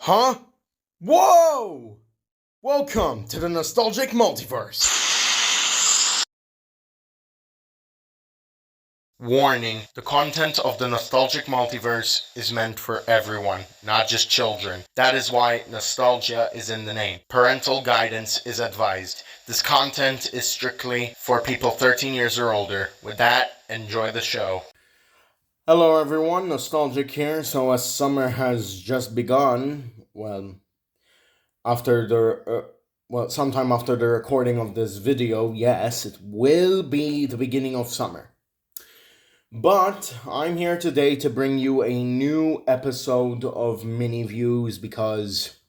Huh? Whoa! Welcome to the nostalgic multiverse. Warning: the content of the nostalgic multiverse is meant for everyone, not just children. That is why nostalgia is in the name. Parental guidance is advised. This content is strictly for people 13 years or older. With that, enjoy the show. Hello everyone, Nostalgic here. So as summer has just begun, after sometime after the recording of this video, yes, it will be the beginning of summer. But I'm here today to bring you a new episode of Mini Views because,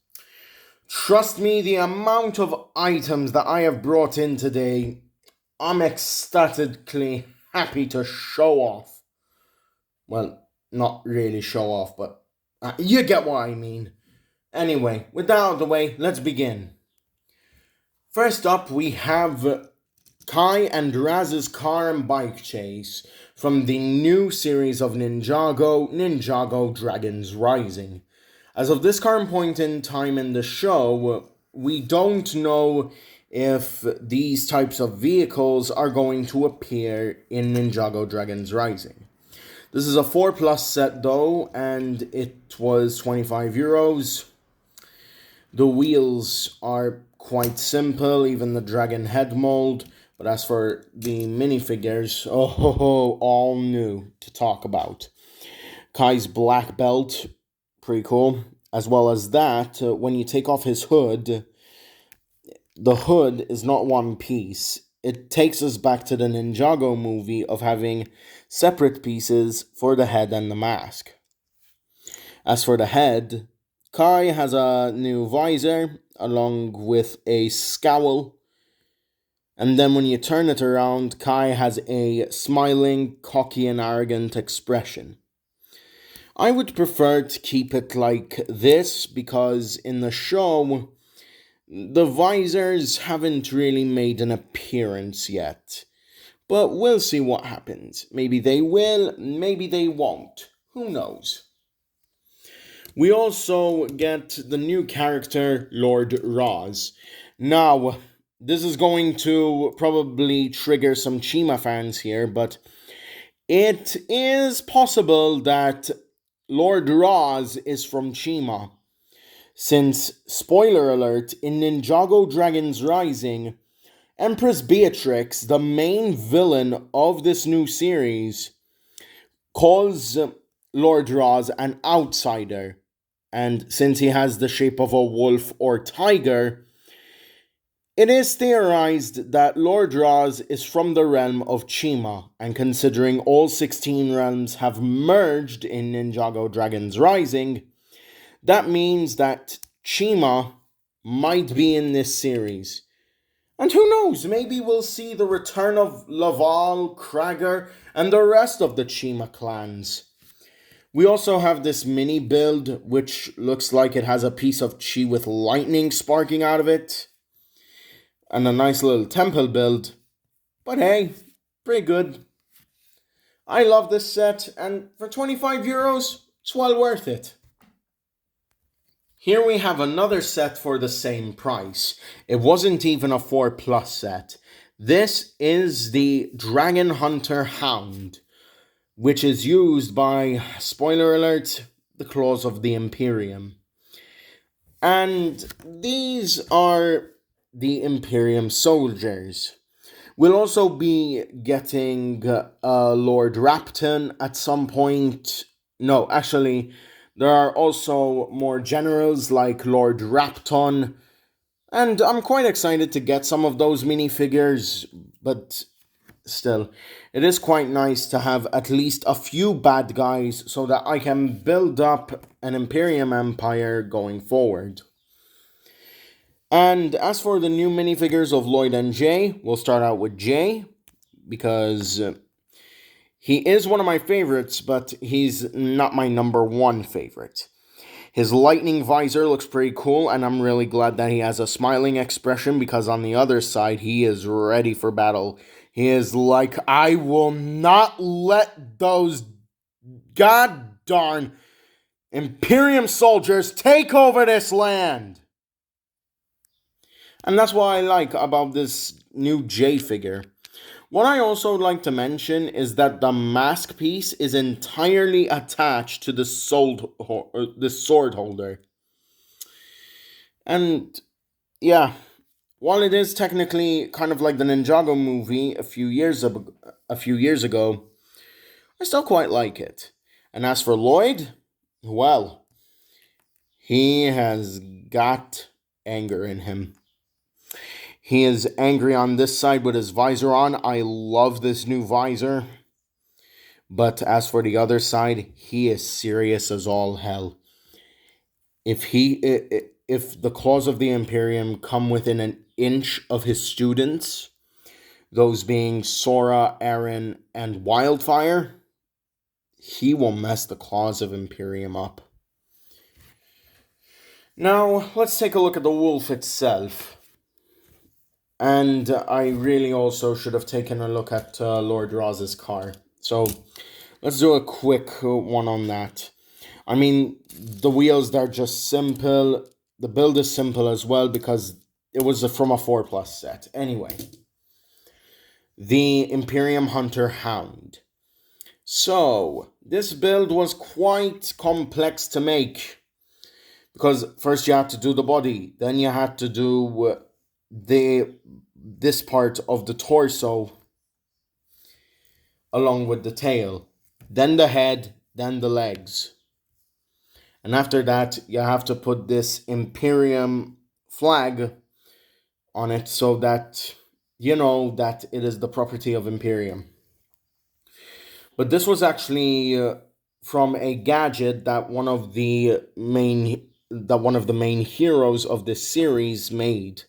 trust me, the amount of items that I have brought in today, I'm ecstatically happy to show off. Well, not really show off, but you get what I mean. Anyway, with that out of the way, let's begin. First up, we have Kai and Raz's car and bike chase from the new series of Ninjago Dragons Rising. As of this current point in time in the show, we don't know if these types of vehicles are going to appear in Ninjago Dragons Rising. This is a 4+ set though, and it was €25. The wheels are quite simple, even the dragon head mold. But as for the minifigures, all new to talk about. Kai's black belt, pretty cool. As well as that, when you take off his hood, the hood is not one piece. It takes us back to the Ninjago movie of having separate pieces for the head and the mask. As for the head, Kai has a new visor along with a scowl. And then when you turn it around, Kai has a smiling, cocky and arrogant expression. I would prefer to keep it like this because in the show, the visors haven't really made an appearance yet. But we'll see what happens. Maybe they will, maybe they won't. Who knows? We also get the new character, Lord Roz. Now, this is going to probably trigger some Chima fans here, but it is possible that Lord Roz is from Chima. Since, spoiler alert, in Ninjago Dragons Rising, Empress Beatrix, the main villain of this new series, calls Lord Roz an outsider. And since he has the shape of a wolf or tiger, it is theorized that Lord Roz is from the realm of Chima, and considering all 16 realms have merged in Ninjago Dragons Rising, that means that Chima might be in this series. And who knows, maybe we'll see the return of Laval, Krager, and the rest of the Chima clans. We also have this mini build, which looks like it has a piece of chi with lightning sparking out of it. And a nice little temple build. But hey, pretty good. I love this set, and for €25, it's well worth it. Here we have another set for the same price. It wasn't even a 4+ set. This is the Dragon Hunter Hound, which is used by, spoiler alert, the Claws of the Imperium. And these are the Imperium soldiers. We'll also be getting Lord Rapton at some point. No, actually, there are also more generals like Lord Rapton. And I'm quite excited to get some of those minifigures, but still, it is quite nice to have at least a few bad guys so that I can build up an Imperium Empire going forward. And as for the new minifigures of Lloyd and Jay, we'll start out with Jay, because he is one of my favorites, but he's not my number one favorite. His lightning visor looks pretty cool, and I'm really glad that he has a smiling expression, because on the other side, he is ready for battle. He is like, I will not let those god darn Imperium soldiers, take over this land! And that's what I like about this new J figure. What I also like to mention is that the mask piece is entirely attached to the sword holder. And yeah, while it is technically kind of like the Ninjago movie a few years ago, I still quite like it. And as for Lloyd, well, he has got anger in him. He is angry on this side with his visor on. I love this new visor. But as for the other side, he is serious as all hell. If the claws of the Imperium come within an inch of his students, those being Sora, Aaron, and Wildfire, he will mess the claws of Imperium up. Now, let's take a look at the wolf itself. And I really also should have taken a look at Lord Roz's car. So, let's do a quick one on that. I mean, the wheels, they're just simple. The build is simple as well because it was from a 4+ set. Anyway, the Imperium Hunter Hound. So, this build was quite complex to make. Because first you had to do the body, then you had to do this part of the torso along with the tail, then the head, then the legs. And after that, you have to put this Imperium flag on it so that you know that it is the property of Imperium. But this was actually from a gadget that one of the main heroes of this series made.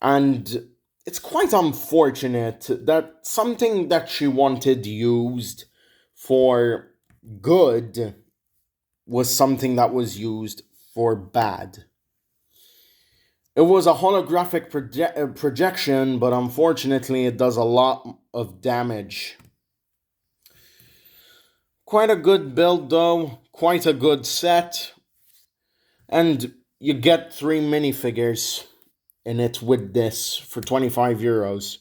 And it's quite unfortunate that something that she wanted used for good was something that was used for bad. It was a holographic projection, but unfortunately it does a lot of damage. Quite a good build though, quite a good set. And you get 3 minifigures in it with this for 25 euros.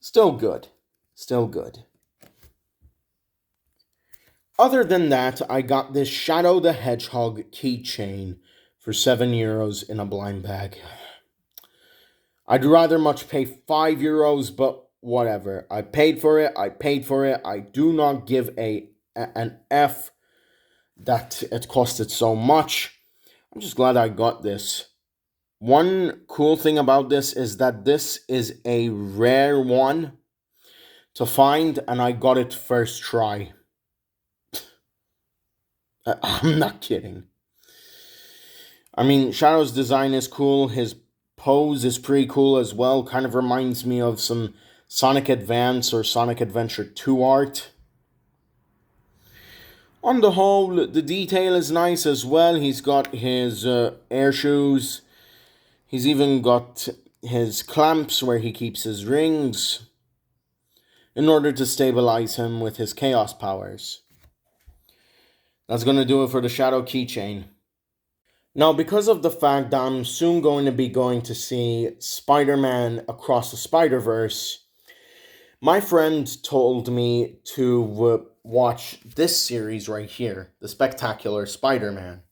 Still good. Still good. Other than that, I got this Shadow the Hedgehog keychain for 7 euros in a blind bag. I'd rather much pay 5 euros, but whatever. I paid for it. I do not give an F that it costed so much. I'm just glad I got this. One cool thing about this is that this is a rare one to find, and I got it first try. I'm not kidding. I mean, Shadow's design is cool. His pose is pretty cool as well. Kind of reminds me of some Sonic Advance or Sonic Adventure 2 art. On the whole, the detail is nice as well. He's got his air shoes. He's even got his clamps where he keeps his rings in order to stabilize him with his chaos powers. That's going to do it for the Shadow keychain. Now, because of the fact that I'm soon going to be going to see Spider-Man Across the Spider-Verse, my friend told me to watch this series right here, The Spectacular Spider-Man.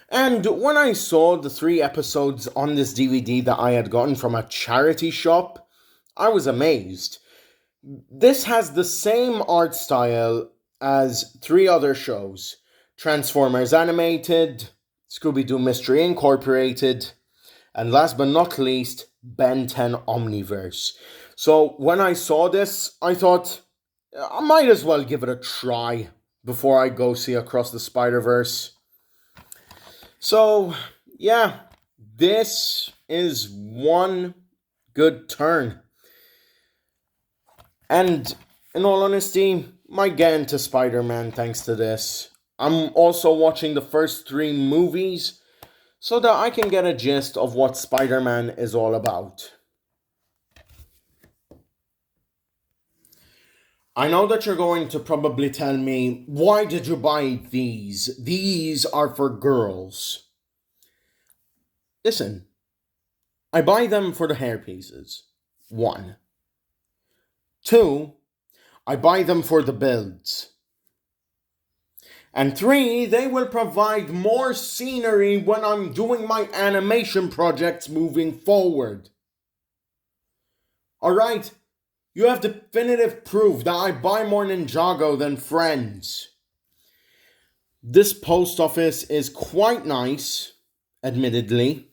And when I saw the 3 episodes on this DVD that I had gotten from a charity shop, I was amazed. This has the same art style as 3 other shows: Transformers Animated, Scooby-Doo Mystery Incorporated, and last but not least, Ben 10 Omniverse. So when I saw this, I thought, I might as well give it a try before I go see Across the Spider-Verse. So, yeah, this is one good turn. And in all honesty, might get into Spider-Man thanks to this. I'm also watching the first 3 movies so that I can get a gist of what Spider-Man is all about. I know that you're going to probably tell me, why did you buy these? These are for girls. Listen, I buy them for the hairpieces. 1. 2, I buy them for the builds. And 3, they will provide more scenery when I'm doing my animation projects moving forward. Alright, you have definitive proof that I buy more Ninjago than friends. This post office is quite nice, admittedly,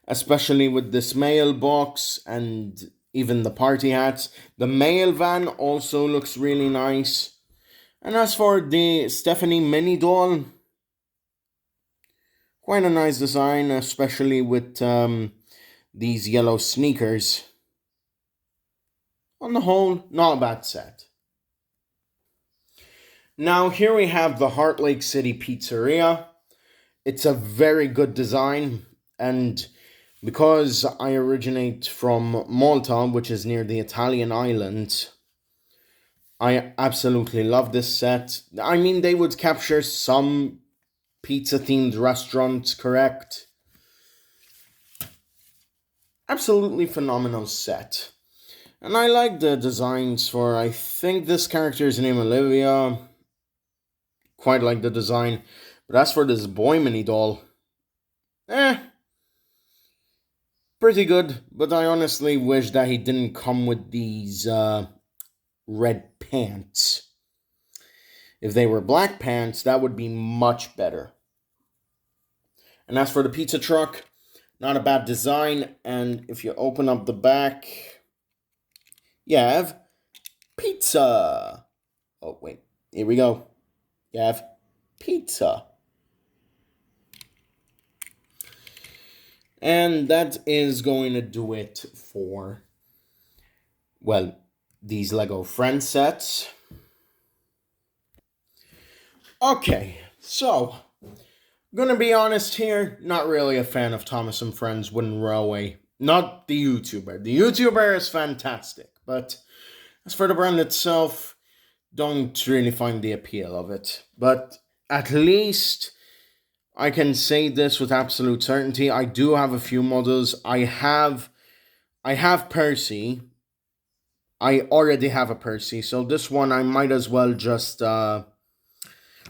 especially with this mailbox and even the party hats. The mail van also looks really nice. And as for the Stephanie mini doll, quite a nice design, especially with these yellow sneakers. On the whole, not a bad set. Now here we have the Heart Lake City Pizzeria. It's a very good design, and because I originate from Malta, which is near the Italian island, I absolutely love this set. I mean, they would capture some pizza-themed restaurants, correct? Absolutely phenomenal set. And I like the designs for, I think this character's name Olivia. Quite like the design. But as for this boy mini doll, pretty good. But I honestly wish that he didn't come with these red pants. If they were black pants, that would be much better. And as for the pizza truck, not a bad design. And if you open up the back, you have pizza. Oh, wait. Here we go. You have pizza. And that is going to do it for, well, these Lego Friends sets. Okay, so, gonna be honest here, not really a fan of Thomas and Friends Wooden Railway. Not the YouTuber. The YouTuber is fantastic, but as for the brand itself, don't really find the appeal of it. But at least I can say this with absolute certainty. I do have a few models. I have Percy. I already have a Percy, so this one I might as well just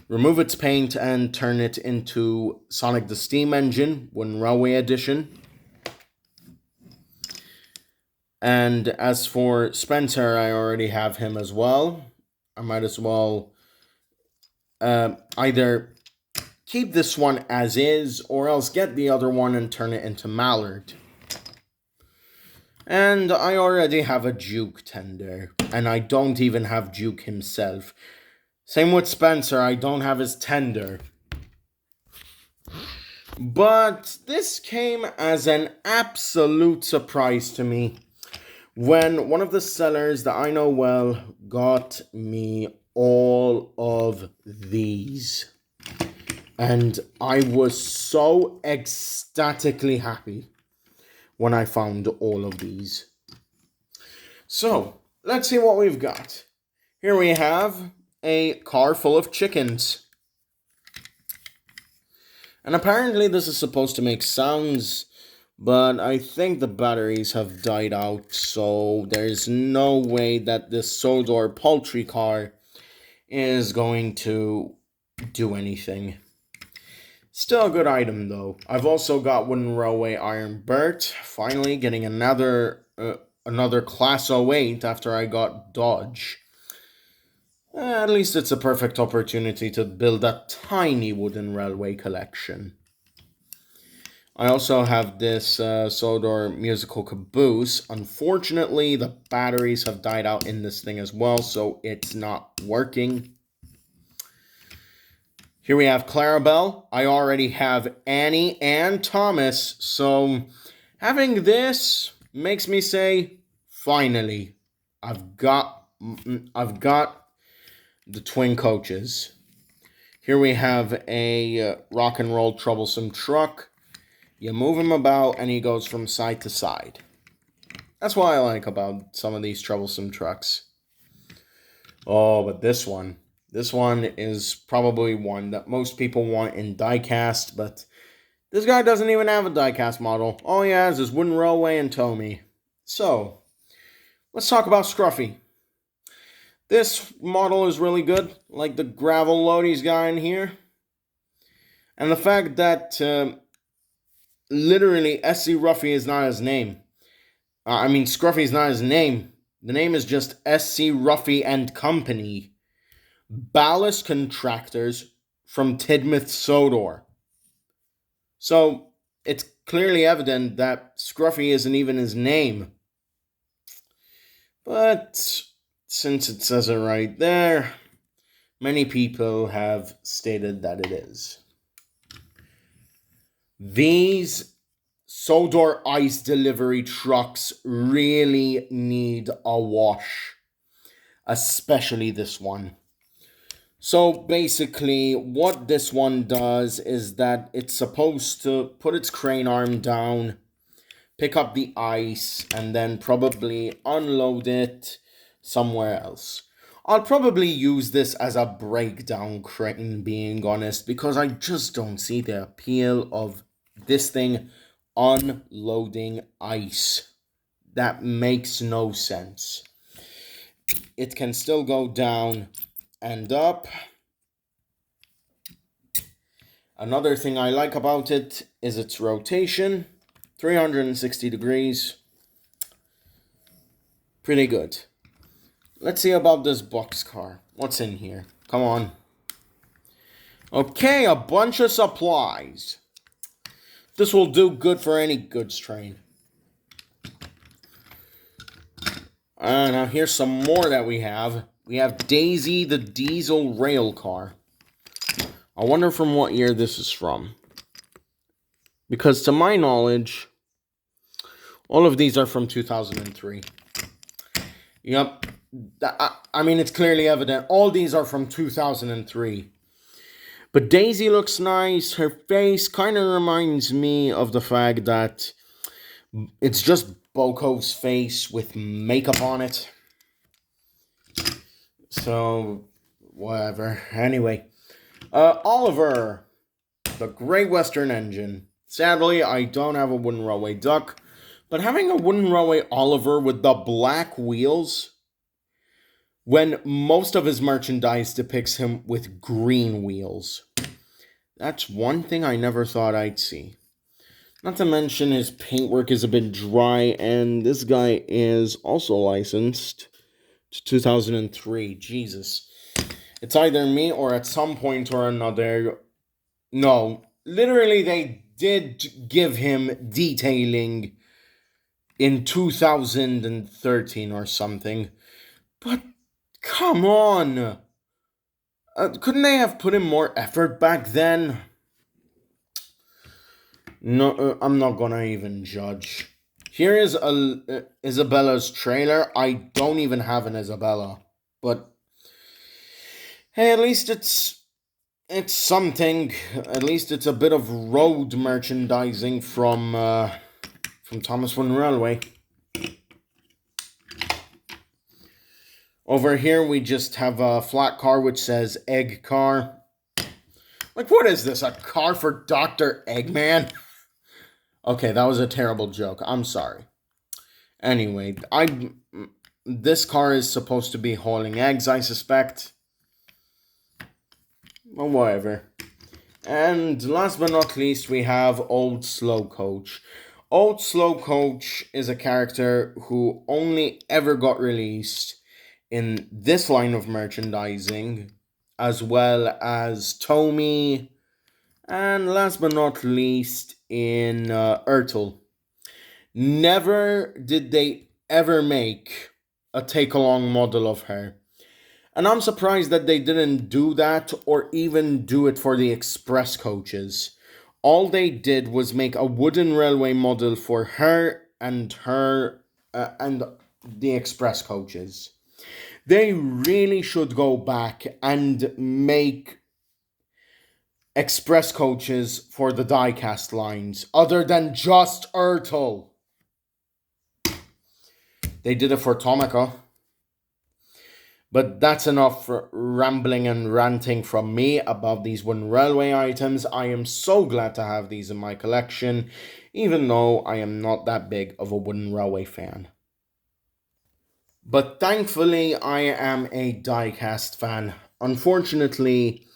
remove its paint and turn it into Sonic the Steam Engine, Wooden Railway Edition. And as for Spencer, I already have him as well. I might as well either keep this one as is, or else get the other one and turn it into Mallard. And I already have a Duke tender, and I don't even have Duke himself. Same with Spencer, I don't have his tender. But this came as an absolute surprise to me when one of the sellers that I know well got me all of these. And I was so ecstatically happy when I found all of these. So, let's see what we've got. Here we have a car full of chickens. And apparently this is supposed to make sounds, but I think the batteries have died out, so there's no way that this Sodor poultry car is going to do anything. Still a good item though. I've also got Wooden Railway Iron Bert, finally getting another Class 08 after I got Dodge. At least it's a perfect opportunity to build a tiny wooden railway collection. I also have this Sodor musical caboose. Unfortunately, the batteries have died out in this thing as well, so it's not working. Here we have Clarabelle. I already have Annie and Thomas, so having this makes me say, finally, I've got the twin coaches. Here we have a rock and roll troublesome truck. You move him about and he goes from side to side. That's what I like about some of these troublesome trucks. Oh, but this one is probably one that most people want in diecast, but this guy doesn't even have a diecast model. All he has is Wooden Railway and Tomy. So, let's talk about Scruffy. This model is really good, like the gravel load he's got in here. And the fact that literally SC Ruffy is not his name. Scruffy is not his name. The name is just SC Ruffy and Company. Ballast contractors from Tidmouth Sodor. So, it's clearly evident that Scruffy isn't even his name. But since it says it right there, many people have stated that it is. These Sodor ice delivery trucks really need a wash, especially this one. So basically, what this one does is that it's supposed to put its crane arm down, pick up the ice, and then probably unload it somewhere else. I'll probably use this as a breakdown crane, being honest, because I just don't see the appeal of this thing unloading ice. That makes no sense. It can still go down and up. Another thing I like about it is its rotation. 360 degrees. Pretty good. Let's see about this boxcar. What's in here? Come on. Okay, a bunch of supplies. This will do good for any goods train. Now here's some more that we have. We have Daisy the diesel rail car. I wonder from what year this is from. Because to my knowledge, all of these are from 2003. Yep. It's clearly evident. All these are from 2003. But Daisy looks nice. Her face kind of reminds me of the fact that it's just Boko's face with makeup on it. So, whatever. Anyway. Oliver. The Great Western Engine. Sadly, I don't have a Wooden Railway Duck. But having a Wooden Railway Oliver with the black wheels, when most of his merchandise depicts him with green wheels, that's one thing I never thought I'd see. Not to mention his paintwork is a bit dry, and this guy is also licensed to 2003. Jesus. It's either me or at some point or another. No, literally they did give him detailing in 2013 or something. But come on. Couldn't they have put in more effort back then? No, I'm not gonna even judge. Here is Isabella's trailer. I don't even have an Isabella. But hey, at least it's something. At least it's a bit of road merchandising from Thomas Wooden Railway. Over here we just have a flat car which says Egg Car. Like, what is this? A car for Dr. Eggman? Okay, that was a terrible joke. I'm sorry. Anyway, this car is supposed to be hauling eggs, I suspect. Well, whatever. And last but not least, we have Old Slow Coach. Old Slow Coach is a character who only ever got released in this line of merchandising, as well as Tomy, and last but not least, in Ertl. Never did they ever make a take-along model of her. And I'm surprised that they didn't do that or even do it for the express coaches. All they did was make a wooden railway model for her and the express coaches. They really should go back and make express coaches for the diecast lines other than just Ertl. They did it for Tomica. But that's enough for rambling and ranting from me about these wooden railway items. I am so glad to have these in my collection, even though I am not that big of a wooden railway fan. But thankfully, I am a diecast fan. Unfortunately,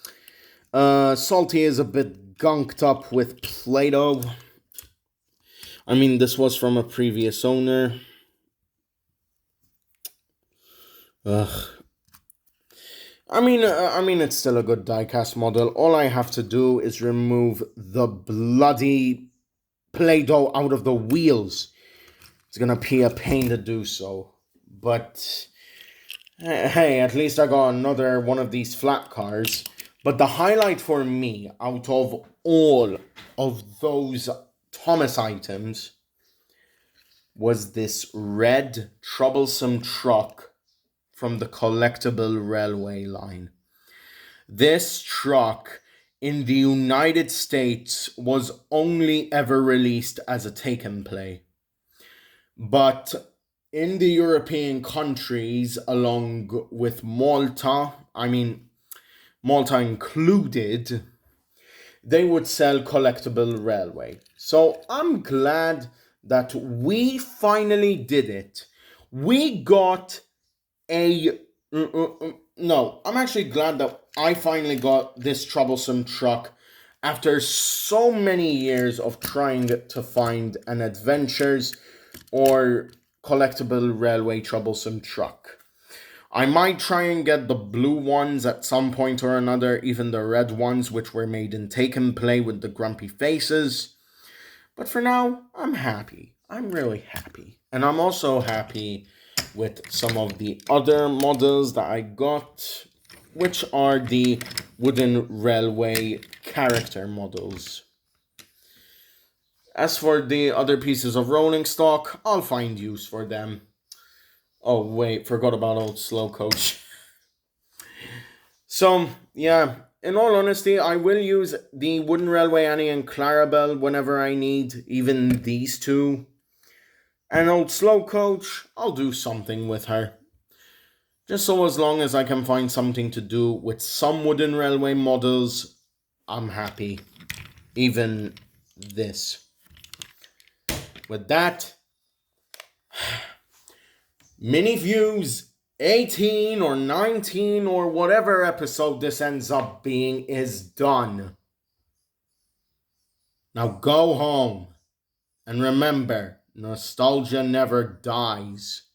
Salty is a bit gunked up with Play-Doh. I mean, this was from a previous owner. Ugh. I mean, it's still a good diecast model. All I have to do is remove the bloody Play-Doh out of the wheels. It's gonna be a pain to do so, but hey, at least I got another one of these flat cars. But the highlight for me, out of all of those Thomas items, was this red troublesome truck from the collectible railway line. This truck in the United States was only ever released as a take and play. But in the European countries, along with Malta, Malta included, they would sell collectible railway. So I'm glad that we finally did it. We got a. No, I'm actually glad that I finally got this troublesome truck after so many years of trying to find an adventures or collectible railway troublesome truck. I might try and get the blue ones at some point or another, even the red ones, which were made in take and play with the grumpy faces. But for now, I'm happy. I'm really happy. And I'm also happy with some of the other models that I got, which are the wooden railway character models. As for the other pieces of rolling stock, I'll find use for them. Oh wait, forgot about old Slow Coach. So, yeah, in all honesty, I will use the wooden railway Annie and Clarabelle whenever I need, even these two. And old Slow Coach, I'll do something with her. Just so as long as I can find something to do with some wooden railway models, I'm happy. Even this. With that, mini views 18 or 19 or whatever episode this ends up being is done. Now go home. And remember, nostalgia never dies.